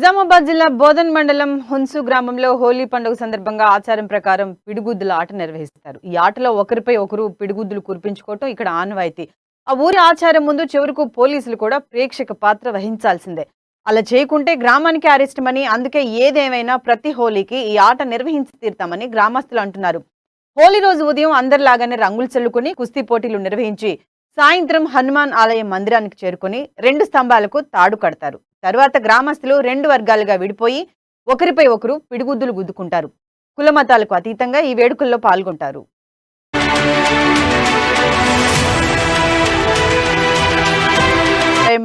నిజామాబాద్ జిల్లా బోధన్ మండలం హున్సు గ్రామంలో హోలీ పండుగ సందర్భంగా ఆచారం ప్రకారం పిడిగుద్దుల ఆట నిర్వహిస్తారు. ఈ ఆటలో ఒకరిపై ఒకరు పిడిగుద్దులు కురిపించుకోవటం ఇక్కడ ఆనవాయితీ. ఆ ఊరి ఆచారం ముందు చివరకు పోలీసులు కూడా ప్రేక్షక పాత్ర వహించాల్సిందే. అలా చేయకుంటే గ్రామానికి అరెస్టమని, అందుకే ఏదేమైనా ప్రతి హోలీకి ఈ ఆట నిర్వహించి తీరుతామని గ్రామస్తులు అంటున్నారు. హోలీ రోజు ఉదయం అందరిలాగానే రంగులు చల్లుకుని కుస్తీ పోటీలు నిర్వహించి సాయంత్రం హనుమాన్ ఆలయం మందిరానికి చేరుకుని 2 స్తంభాలకు తాడు కడతారు. తరువాత గ్రామస్తులు 2 వర్గాలుగా విడిపోయి ఒకరిపై ఒకరు పిడిగుద్దులు గుద్దుకుంటారు. కులమతాలకు అతీతంగా ఈ వేడుకల్లో పాల్గొంటారు.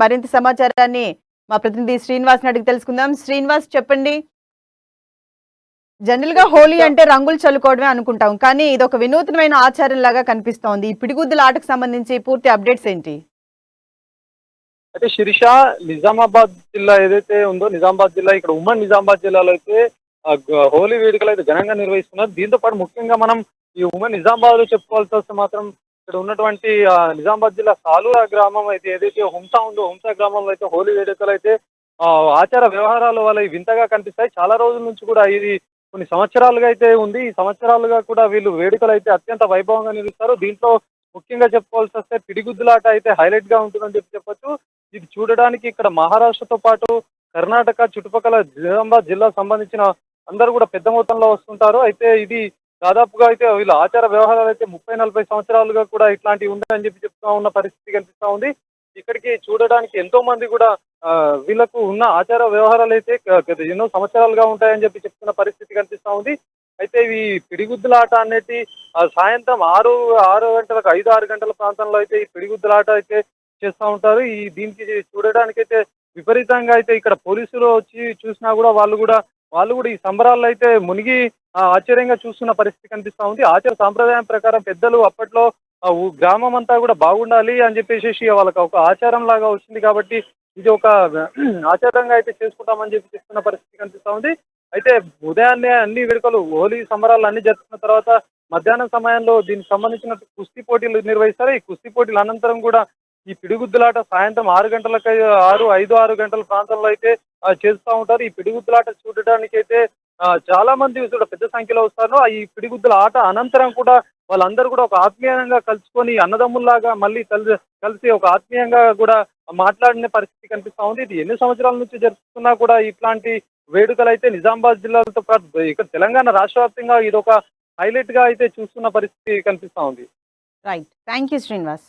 మరింత సమాచారాన్ని మా ప్రతినిధి శ్రీనివాస్ అడిగి తెలుసుకుందాం. శ్రీనివాస్, చెప్పండి. జనరల్ గా హోలీ అంటే రంగులు చల్లుకోవడమే అనుకుంటాం, కానీ ఇది ఒక వినూత్నమైన ఆచారం లాగా కనిపిస్తోంది. ఈ పిడిగుద్దుల ఆటకు సంబంధించి పూర్తి అప్డేట్స్ ఏంటి? అయితే శిరీష, నిజామాబాద్ జిల్లా ఏదైతే ఉందో, నిజామాబాద్ జిల్లా ఇక్కడ ఉమ్మడి నిజామాబాద్ జిల్లాలో అయితే హోలీ వేడుకలు అయితే ఘనంగా నిర్వహిస్తున్నారు. దీంతో పాటు ముఖ్యంగా మనం ఈ ఉమ్మడి నిజామాబాద్ లో చెప్పుకోవాల్సి వస్తే మాత్రం ఇక్కడ ఉన్నటువంటి నిజామాబాద్ జిల్లా సాలూరా గ్రామం అయితే ఏదైతే హుంసా ఉందో, హుంసా గ్రామంలో అయితే హోలీ వేడుకలు అయితే ఆచార వ్యవహారాల వల్ల వింతగా కనిపిస్తాయి. చాలా రోజుల నుంచి కూడా ఇది కొన్ని సంవత్సరాలుగా అయితే ఉంది. ఈ సంవత్సరాలుగా కూడా వీళ్ళు వేడుకలు అయితే అత్యంత వైభవంగా నిర్వహిస్తారు. దీంట్లో ముఖ్యంగా చెప్పుకోవాల్సి వస్తే పిడిగుద్దులాట అయితే హైలైట్ గా ఉంటుందని చెప్పొచ్చు. ఇది చూడడానికి ఇక్కడ మహారాష్ట్రతో పాటు కర్ణాటక చుట్టుపక్కల నిజామాబాద్ జిల్లా సంబంధించిన అందరూ కూడా పెద్ద మొత్తంలో వస్తుంటారు. అయితే ఇది దాదాపుగా అయితే వీళ్ళ ఆచార వ్యవహారాలు అయితే 30-40 సంవత్సరాలుగా కూడా ఇట్లాంటివి ఉన్నాయని చెప్తా ఉన్న పరిస్థితి కనిపిస్తా ఉంది. ఇక్కడికి చూడడానికి ఎంతో మంది కూడా వీళ్ళకు ఉన్న ఆచార వ్యవహారాలు అయితే ఎన్నో సంవత్సరాలుగా ఉంటాయని చెప్తున్న పరిస్థితి కనిపిస్తా ఉంది. అయితే ఈ పిడిగుద్దులాట అనేది సాయంత్రం 6 గంటలకు 5-6 గంటల ప్రాంతంలో అయితే ఈ పిడిగుద్దులాట అయితే చేస్తూ ఉంటారు. దీనికి చూడడానికి అయితే విపరీతంగా అయితే ఇక్కడ పోలీసులు వచ్చి చూసినా కూడా వాళ్ళు కూడా ఈ సంబరాల్లో అయితే మునిగి ఆశ్చర్యంగా చూస్తున్న పరిస్థితి కనిపిస్తా ఉంది. ఆచార సాంప్రదాయం ప్రకారం పెద్దలు అప్పట్లో గ్రామం అంతా కూడా బాగుండాలి అని చెప్పేసి వాళ్ళకి ఒక ఆచారం లాగా వచ్చింది. కాబట్టి ఇది ఒక ఆచారంగా అయితే చేసుకుంటామని చెప్తున్న పరిస్థితి కనిపిస్తా ఉంది. అయితే ఉదయాన్నే అన్ని వేడుకలు హోలీ సంబరాలు అన్ని జరుపుకున్న తర్వాత మధ్యాహ్నం సమయంలో దీనికి సంబంధించిన కుస్తీ పోటీలు నిర్వహిస్తారు. ఈ కుస్తీ పోటీల అనంతరం కూడా ఈ పిడిగుద్దులాట సాయంత్రం 6 గంటలకు 6 గంటల ప్రాంతంలో అయితే చేస్తూ ఉంటారు. ఈ పిడిగుద్దులాట చూడడానికి అయితే చాలా మంది కూడా పెద్ద సంఖ్యలో వస్తారు. ఈ పిడిగుద్దుల ఆట అనంతరం కూడా వాళ్ళందరూ కూడా ఒక ఆత్మీయంగా కలుసుకొని అన్నదమ్ముల్లాగా మళ్ళీ కలిసి ఒక ఆత్మీయంగా కూడా మాట్లాడిన పరిస్థితి కనిపిస్తా ఉంది. ఇది ఎన్ని సంవత్సరాల నుంచి జరుపుతున్నా కూడా ఇట్లాంటి వేడుకలు అయితే నిజామాబాద్ జిల్లాతో పాటు ఇక్కడ తెలంగాణ రాష్ట్ర వ్యాప్తంగా ఇది ఒక హైలైట్ గా అయితే చూస్తున్న పరిస్థితి కనిపిస్తా ఉంది. Right, thank you Srinivas.